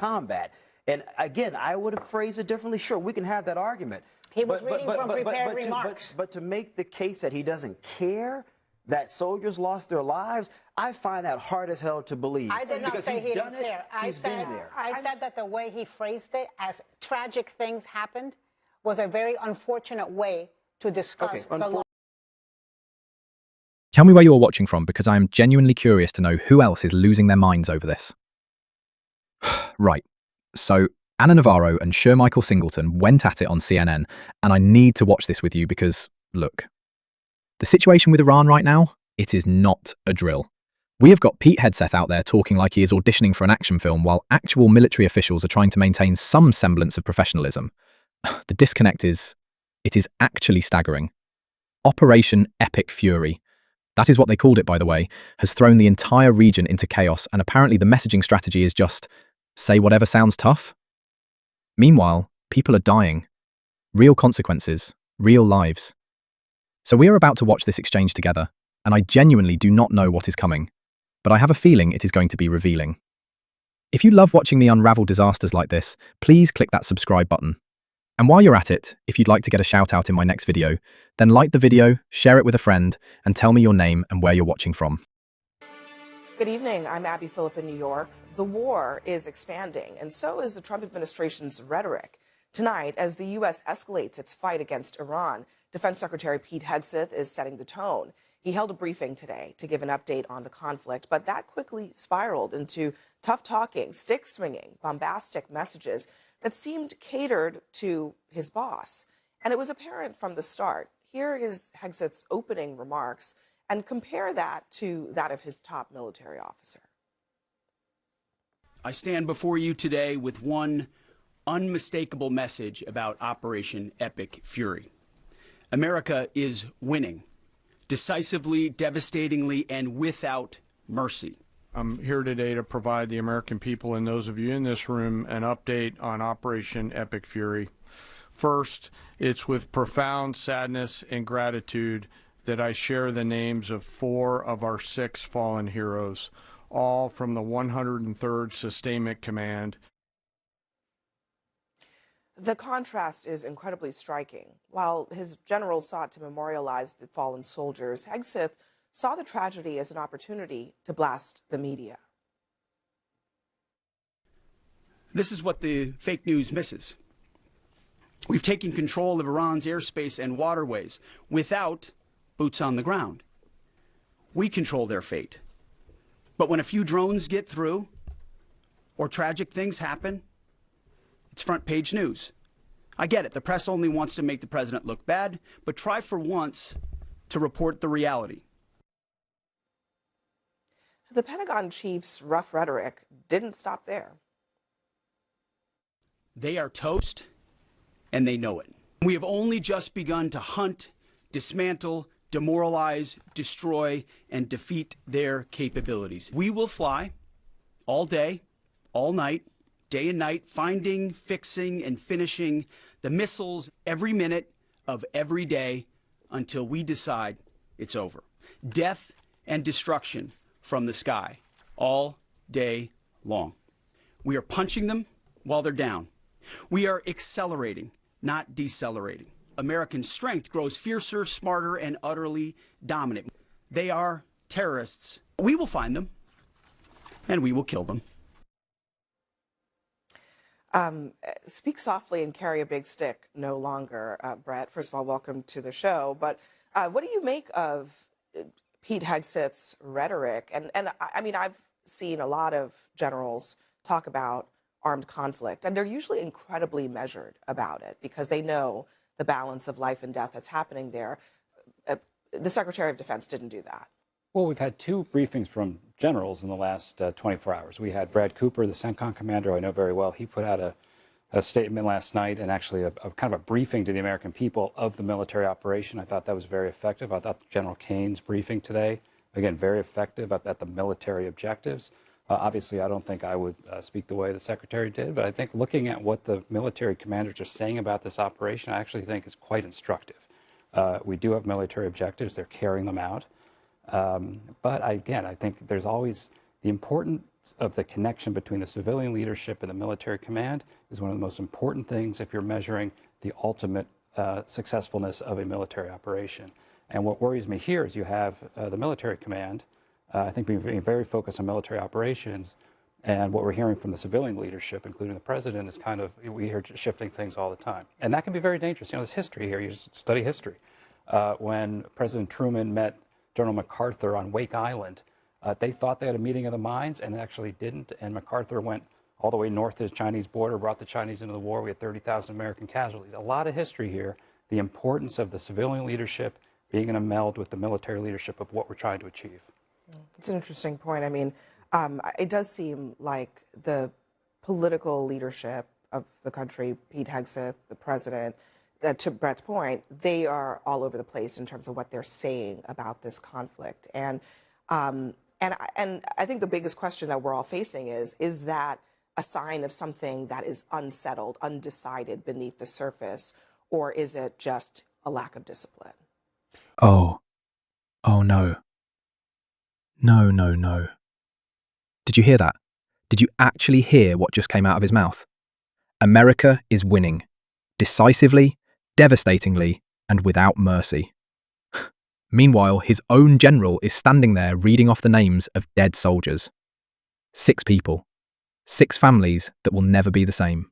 combat. And again, I would have phrased it differently. Sure, we can have that argument. He was reading from prepared remarks. But to make the case that he doesn't care that soldiers lost their lives, I find that hard as hell to believe. I did not say he didn't care. I said that the way he phrased it, as tragic things happened, was a very unfortunate way to discuss the law. Tell me where you're watching from, because I am genuinely curious to know who else is losing their minds over this. Right, so Anna Navarro and Shermichael Singleton went at it on CNN, and I need to watch this with you because, look, the situation with Iran right now, it is not a drill. We have got Pete Hedseth out there talking like he is auditioning for an action film while actual military officials are trying to maintain some semblance of professionalism. The disconnect is, it is actually staggering. Operation Epic Fury, that is what they called it, by the way, has thrown the entire region into chaos, and apparently the messaging strategy is just, say whatever sounds tough. Meanwhile, people are dying. Real consequences, real lives. So we are about to watch this exchange together, and I genuinely do not know what is coming, but I have a feeling it is going to be revealing. If you love watching me unravel disasters like this, please click that subscribe button. And while you're at it, if you'd like to get a shout out in my next video, then like the video, share it with a friend, and tell me your name and where you're watching from. Good evening, I'm Abby Phillip in New York. The war is expanding, and so is the Trump administration's rhetoric. Tonight, as the U.S. escalates its fight against Iran, Defense Secretary Pete Hedseth is setting the tone. He held a briefing today to give an update on the conflict, but that quickly spiraled into tough talking, stick swinging, bombastic messages that seemed catered to his boss. And it was apparent from the start. Here is Hegseth's opening remarks, and compare that to that of his top military officer. I stand before you today with one unmistakable message about Operation Epic Fury. America is winning, decisively, devastatingly, and without mercy. I'm here today to provide the American people and those of you in this room an update on Operation Epic Fury. First, it's with profound sadness and gratitude that I share the names of 4 of our 6 fallen heroes, all from the 103rd Sustainment Command. The contrast is incredibly striking. While his generals sought to memorialize the fallen soldiers, Hegseth saw the tragedy as an opportunity to blast the media. This is what the fake news misses. We've taken control of Iran's airspace and waterways without boots on the ground. We control their fate. But when a few drones get through or tragic things happen, it's front page news. I get it. The press only wants to make the president look bad, but try for once to report the reality. The Pentagon chief's rough rhetoric didn't stop there. They are toast, and they know it. We have only just begun to hunt, dismantle, demoralize, destroy, and defeat their capabilities. We will fly all day, all night, day and night, finding, fixing, and finishing the missiles every minute of every day until we decide it's over. Death and destruction from the sky all day long. We are punching them while they're down. We are accelerating, not decelerating. American strength grows fiercer, smarter, and utterly dominant. They are terrorists. We will find them, and we will kill them. Speak softly and carry a big stick no longer, Brett. First of all, welcome to the show. But what do you make of Pete Hegseth's rhetoric? And I mean, I've seen a lot of generals talk about armed conflict, and they're usually incredibly measured about it because they know the balance of life and death that's happening there. The Secretary of Defense didn't do that. Well, we've had 2 briefings from generals in the last 24 hours. We had Brad Cooper, the CENTCOM commander, I know very well. He put out a statement last night and actually a kind of a briefing to the American people of the military operation. I thought that was very effective. I thought General Kane's briefing today, again, very effective at the military objectives. Obviously, I don't think I would speak the way the Secretary did, but I think looking at what the military commanders are saying about this operation, I actually think is quite instructive. We do have military objectives. They're carrying them out. But again, I think there's always the important of the connection between the civilian leadership and the military command is one of the most important things if you're measuring the ultimate successfulness of a military operation. And what worries me here is you have the military command, I think, being very focused on military operations. And what we're hearing from the civilian leadership, including the president, is kind of, we hear shifting things all the time. And that can be very dangerous. You know, there's history here. You just study history. When President Truman met General MacArthur on Wake Island, they thought they had a meeting of the minds and they actually didn't. And MacArthur went all the way north to the Chinese border, brought the Chinese into the war. We had 30,000 American casualties. A lot of history here. The importance of the civilian leadership being in a meld with the military leadership of what we're trying to achieve. It's an interesting point. I mean, it does seem like the political leadership of the country, Pete Hegseth, the president, to Brett's point, they are all over the place in terms of what they're saying about this conflict. And I think the biggest question that we're all facing is that a sign of something that is unsettled, undecided beneath the surface, or is it just a lack of discipline? Oh no. No. Did you hear that? Did you actually hear what just came out of his mouth? America is winning. Decisively, devastatingly, and without mercy. Meanwhile, his own general is standing there reading off the names of dead soldiers. 6 people. 6 families that will never be the same.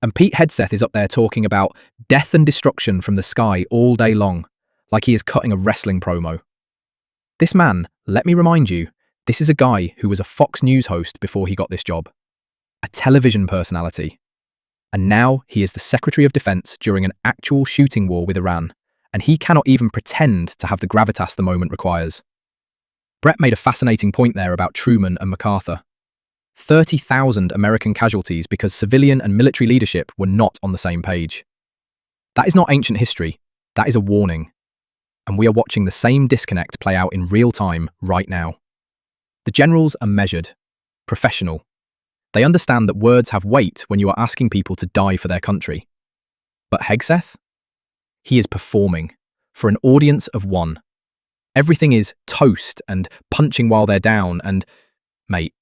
And Pete Hedseth is up there talking about death and destruction from the sky all day long, like he is cutting a wrestling promo. This man, let me remind you, this is a guy who was a Fox News host before he got this job. A television personality. And now he is the Secretary of Defense during an actual shooting war with Iran, and he cannot even pretend to have the gravitas the moment requires. Brett made a fascinating point there about Truman and MacArthur. 30,000 American casualties because civilian and military leadership were not on the same page. That is not ancient history, that is a warning. And we are watching the same disconnect play out in real time right now. The generals are measured, professional. They understand that words have weight when you are asking people to die for their country. But Hegseth? He is performing, for an audience of one. Everything is toast and punching while they're down and, mate,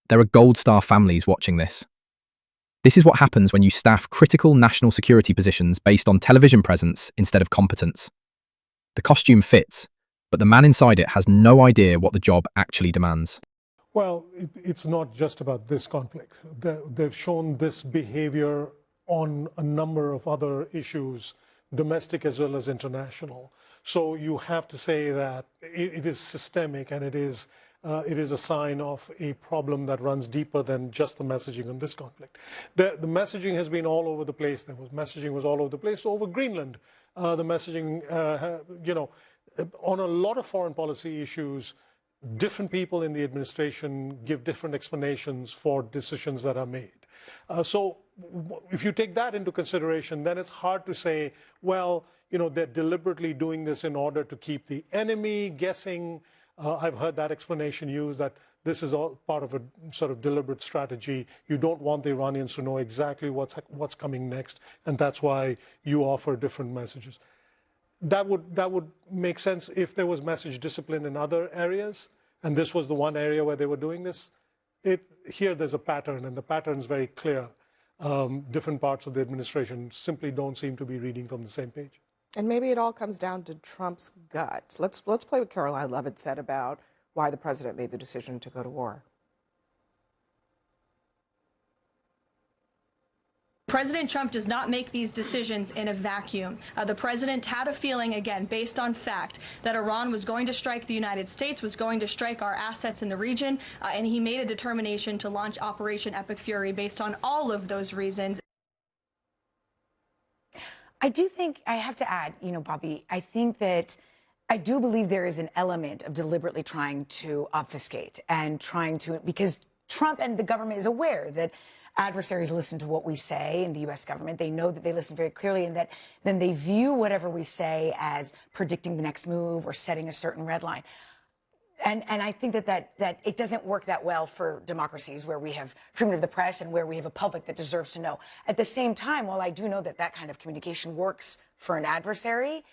there are Gold Star families watching this. This is what happens when you staff critical national security positions based on television presence instead of competence. The costume fits, but the man inside it has no idea what the job actually demands. Well, it's not just about this conflict. They've shown this behavior on a number of other issues, domestic as well as international. So you have to say that it is systemic, and it is a sign of a problem that runs deeper than just the messaging on this conflict. The messaging has been all over the place. Messaging was all over the place over Greenland. The messaging, on a lot of foreign policy issues, different people in the administration give different explanations for decisions that are made. So if you take that into consideration, then it's hard to say, well, they're deliberately doing this in order to keep the enemy guessing. I've heard that explanation used, that this is all part of a sort of deliberate strategy. You don't want the Iranians to know exactly what's coming next, and that's why you offer different messages. That would make sense if there was message discipline in other areas, and this was the one area where they were doing this. Here there's a pattern, and the pattern is very clear. Different parts of the administration simply don't seem to be reading from the same page. And maybe it all comes down to Trump's gut. Let's play what Caroline Levitt said about why the president made the decision to go to war. President Trump does not make these decisions in a vacuum. The president had a feeling, again, based on fact, that Iran was going to strike the United States, was going to strike our assets in the region, and he made a determination to launch Operation Epic Fury based on all of those reasons. I do think, I have to add, Bobby, I think that I do believe there is an element of deliberately trying to obfuscate and trying to, because Trump and the government is aware that adversaries listen to what we say in the U.S. government. They know that they listen very clearly, and that then they view whatever we say as predicting the next move or setting a certain red line. And I think that it doesn't work that well for democracies where we have freedom of the press and where we have a public that deserves to know. At the same time, while I do know that kind of communication works for an adversary,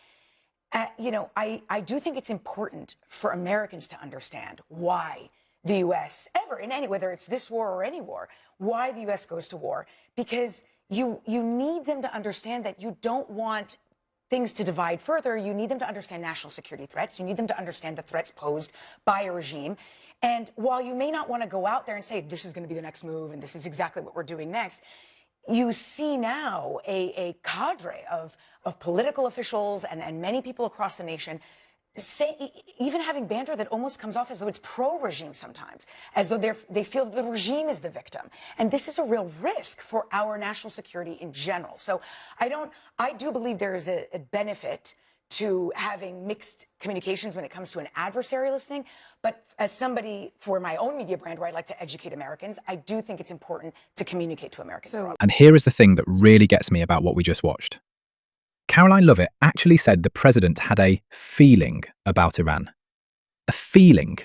I do think it's important for Americans to understand why the U.S. ever in any, whether it's this war or any war, why the U.S. goes to war, because you need them to understand that you don't want things to divide further. You need them to understand national security threats. You need them to understand the threats posed by a regime. And while you may not want to go out there and say, this is going to be the next move and this is exactly what we're doing next, you see now a cadre of political officials and many people across the nation even having banter that almost comes off as though it's pro-regime sometimes, as though they feel the regime is the victim. And this is a real risk for our national security in general. So I do believe there is a benefit to having mixed communications when it comes to an adversary listening. But as somebody for my own media brand where I like to educate Americans, I do think it's important to communicate to Americans. And here is the thing that really gets me about what we just watched. Caroline Lovett actually said the president had a feeling about Iran. A feeling.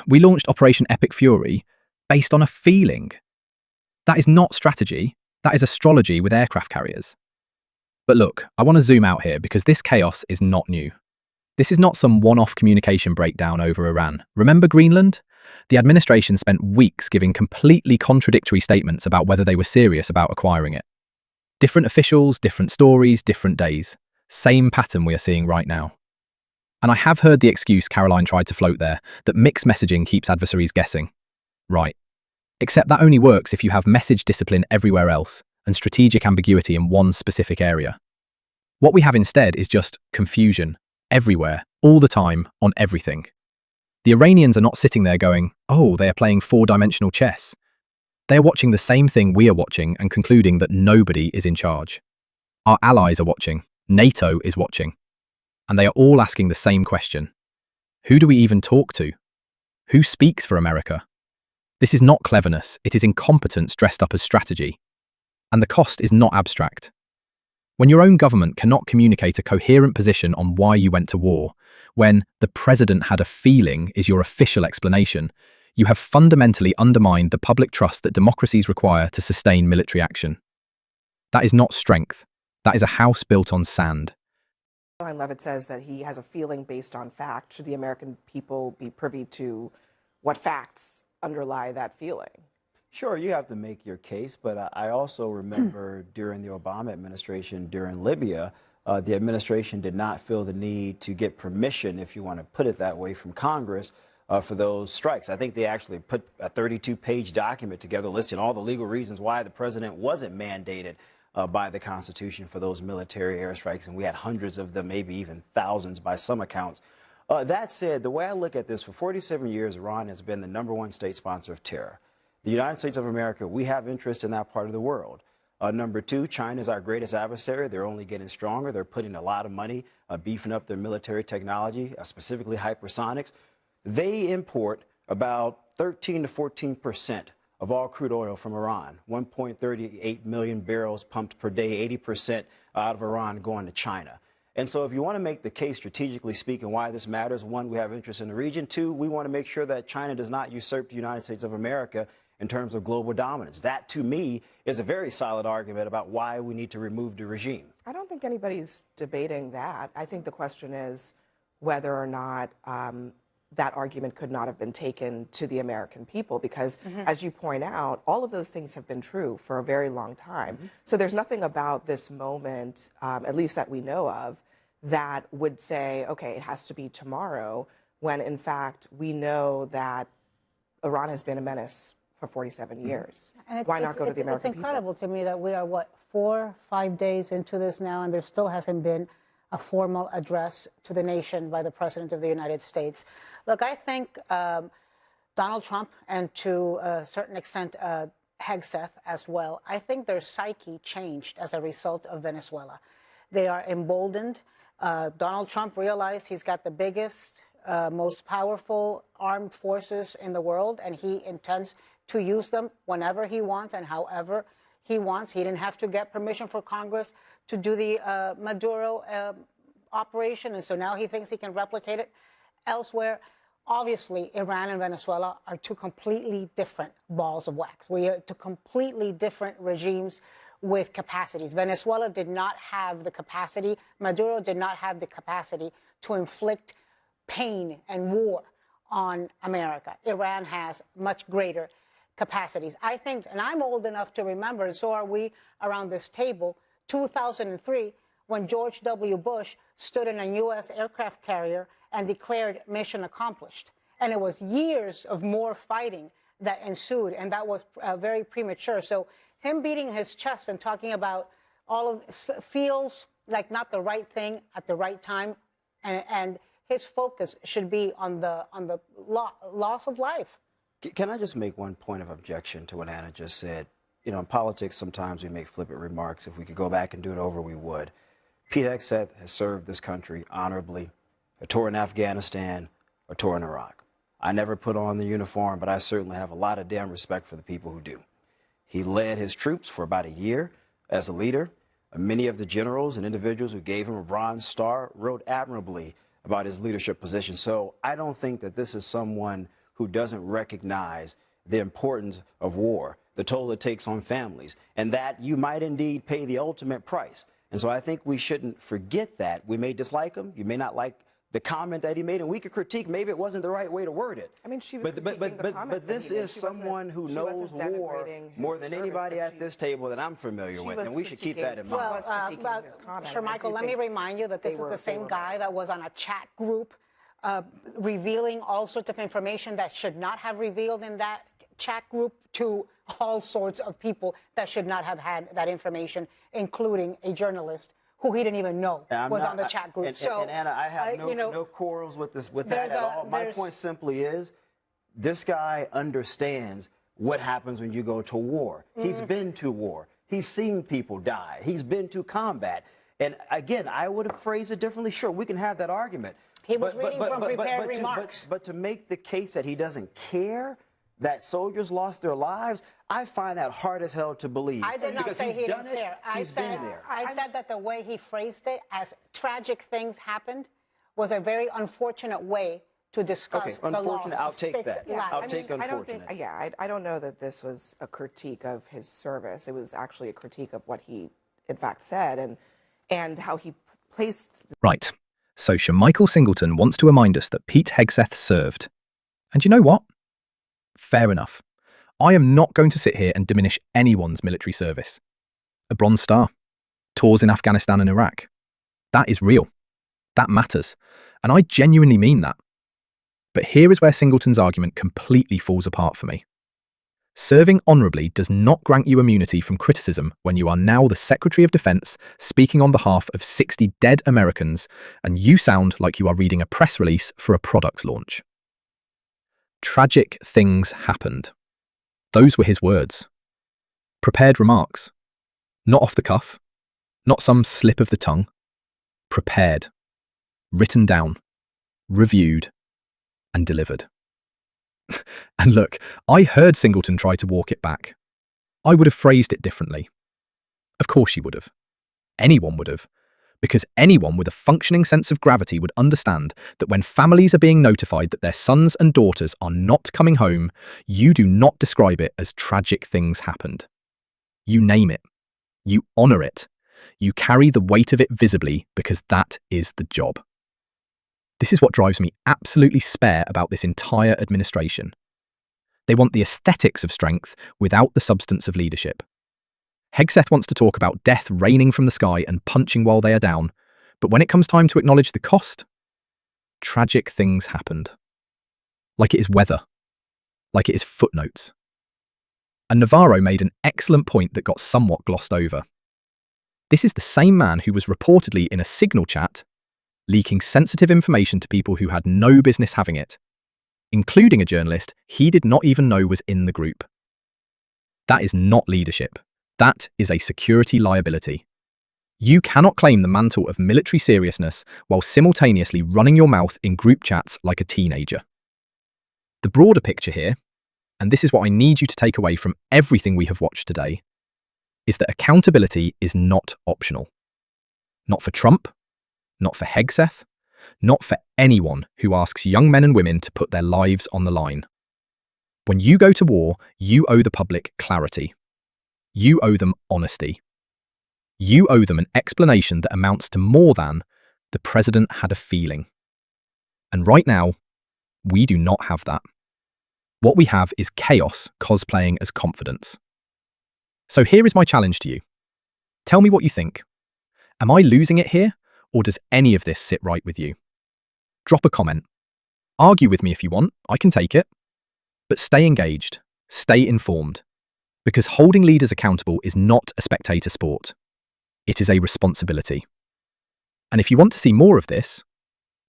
We launched Operation Epic Fury based on a feeling. That is not strategy. That is astrology with aircraft carriers. But look, I want to zoom out here because this chaos is not new. This is not some one-off communication breakdown over Iran. Remember Greenland? The administration spent weeks giving completely contradictory statements about whether they were serious about acquiring it. Different officials, different stories, different days. Same pattern we are seeing right now. And I have heard the excuse Caroline tried to float there, that mixed messaging keeps adversaries guessing. Right. Except that only works if you have message discipline everywhere else and strategic ambiguity in one specific area. What we have instead is just confusion, everywhere, all the time, on everything. The Iranians are not sitting there going, oh, they are playing four-dimensional chess. They are watching the same thing we are watching and concluding that nobody is in charge. Our allies are watching, NATO is watching, and they are all asking the same question. Who do we even talk to? Who speaks for America? This is not cleverness, it is incompetence dressed up as strategy. And the cost is not abstract. When your own government cannot communicate a coherent position on why you went to war, when the president had a feeling is your official explanation, you have fundamentally undermined the public trust that democracies require to sustain military action. That is not strength. That is a house built on sand. Caroline Leavitt says that he has a feeling based on fact. Should the American people be privy to what facts underlie that feeling? Sure, you have to make your case, but I also remember during the Obama administration, during Libya, the administration did not feel the need to get permission, if you want to put it that way, from Congress for those strikes. I think they actually put a 32-page document together listing all the legal reasons why the president wasn't mandated by the Constitution for those military airstrikes, and we had hundreds of them, maybe even thousands by some accounts. That said, the way I look at this, for 47 years, Iran has been the #1 state sponsor of terror. The United States of America, we have interest in that part of the world. Number two, China is our greatest adversary. They're only getting stronger. They're putting a lot of money, beefing up their military technology, specifically hypersonics. They import about 13 to 14% of all crude oil from Iran, 1.38 million barrels pumped per day, 80% out of Iran going to China. And so if you want to make the case strategically speaking why this matters, one, we have interest in the region. Two, we want to make sure that China does not usurp the United States of America in terms of global dominance. That, to me, is a very solid argument about why we need to remove the regime. I don't think anybody's debating that. I think the question is whether or not that argument could not have been taken to the American people, because, as you point out, all of those things have been true for a very long time. So there's nothing about this moment, at least that we know of, that would say, okay, it has to be tomorrow, when, in fact, we know that Iran has been a menace for 47 years. And why not go to the American people? It's incredible to me that we are, what, 4, 5 days into this now, and there still hasn't been a formal address to the nation by the President of the United States. Look, I think Donald Trump, and to a certain extent Hegseth as well, I think their psyche changed as a result of Venezuela. They are emboldened. Donald Trump realized he's got the biggest, most powerful armed forces in the world, and he intends to use them whenever he wants and however he wants. He didn't have to get permission for Congress to do the Maduro operation, and so now he thinks he can replicate it elsewhere. Obviously, Iran and Venezuela are two completely different balls of wax. We are two completely different regimes with capacities. Venezuela did not have the capacity, Maduro did not have the capacity to inflict pain and war on America. Iran has much greater capacities. I think, and I'm old enough to remember, and so are we around this table, 2003, when George W. Bush stood in a U.S. aircraft carrier and declared mission accomplished. And it was years of more fighting that ensued, and that was very premature. So him beating his chest and talking about all of this feels like not the right thing at the right time, and his focus should be on the loss of life. Can I just make one point of objection to what Anna just said? You know, in politics, sometimes we make flippant remarks. If we could go back and do it over, we would. Pete Hegseth has served this country honorably, a tour in Afghanistan, a tour in Iraq. I never put on the uniform, but I certainly have a lot of damn respect for the people who do. He led his troops for about a year as a leader. Many of the generals and individuals who gave him a Bronze Star wrote admirably about his leadership position. So I don't think that this is someone who doesn't recognize the importance of war, the toll it takes on families, and that you might indeed pay the ultimate price. And so I think we shouldn't forget that. We may dislike him. You may not like the comment that he made, and we could critique maybe it wasn't the right way to word it. I mean, she was but this is someone who knows war more than anybody at this table that I'm familiar with, and we should keep that in mind. Well, Shermichael, let me remind you that this is the same guy that was on a chat group revealing all sorts of information that should not have revealed in that chat group to all sorts of people that should not have had that information, including a journalist who he didn't even know was on the chat group. And Anna, I have no quarrels with that at all. My point simply is, this guy understands what happens when you go to war. He's been to war. He's seen people die. He's been to combat. And again, I would have phrased it differently. Sure, we can have that argument. He was reading from prepared remarks. But to make the case that he doesn't care that soldiers lost their lives, I find that hard as hell to believe. I did not say he didn't care. I said that the way he phrased it, as tragic things happened, was a very unfortunate way to discuss the loss I'll of take 6 that. lives. I'll take unfortunate. I don't know that this was a critique of his service. It was actually a critique of what he, in fact, said and how he placed. Right. So Shermichael Singleton wants to remind us that Pete Hegseth served. And you know what? Fair enough. I am not going to sit here and diminish anyone's military service. A Bronze Star, tours in Afghanistan and Iraq. That is real. That matters. And I genuinely mean that. But here is where Singleton's argument completely falls apart for me. Serving honourably does not grant you immunity from criticism when you are now the Secretary of Defense speaking on behalf of 60 dead Americans and you sound like you are reading a press release for a product launch. Tragic things happened. Those were his words. Prepared remarks. Not off the cuff. Not some slip of the tongue. Prepared. Written down. Reviewed. And delivered. And look, I heard Singleton try to walk it back. I would have phrased it differently. Of course you would have. Anyone would have. Because anyone with a functioning sense of gravity would understand that when families are being notified that their sons and daughters are not coming home, you do not describe it as tragic things happened. You name it. You honour it. You carry the weight of it visibly because that is the job. This is what drives me absolutely spare about this entire administration. They want the aesthetics of strength without the substance of leadership. Hegseth wants to talk about death raining from the sky and punching while they are down, but when it comes time to acknowledge the cost, tragic things happened. Like it is weather. Like it is footnotes. And Navarro made an excellent point that got somewhat glossed over. This is the same man who was reportedly in a Signal chat, leaking sensitive information to people who had no business having it, including a journalist he did not even know was in the group. That is not leadership. That is a security liability. You cannot claim the mantle of military seriousness while simultaneously running your mouth in group chats like a teenager. The broader picture here, and this is what I need you to take away from everything we have watched today, is that accountability is not optional. Not for Trump, not for Hegseth, not for anyone who asks young men and women to put their lives on the line. When you go to war, you owe the public clarity. You owe them honesty. You owe them an explanation that amounts to more than the president had a feeling. And right now, We do not have that. What we have is chaos cosplaying as confidence. So here is my challenge to you. Tell me what you think. Am I losing it here, or does any of this sit right with you? Drop a comment. Argue with me if you want, I can take it. But stay engaged, stay informed, because holding leaders accountable is not a spectator sport. It is a responsibility. And if you want to see more of this,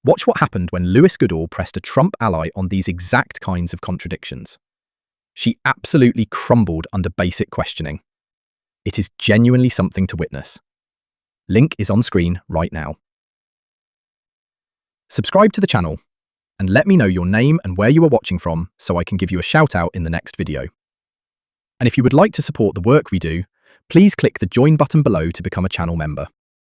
watch what happened when Louis Goodall pressed a Trump ally on these exact kinds of contradictions. She absolutely crumbled under basic questioning. It is genuinely something to witness. Link is on screen right now. Subscribe to the channel and let me know your name and where you are watching from so I can give you a shout out in the next video. And if you would like to support the work we do, please click the join button below to become a channel member.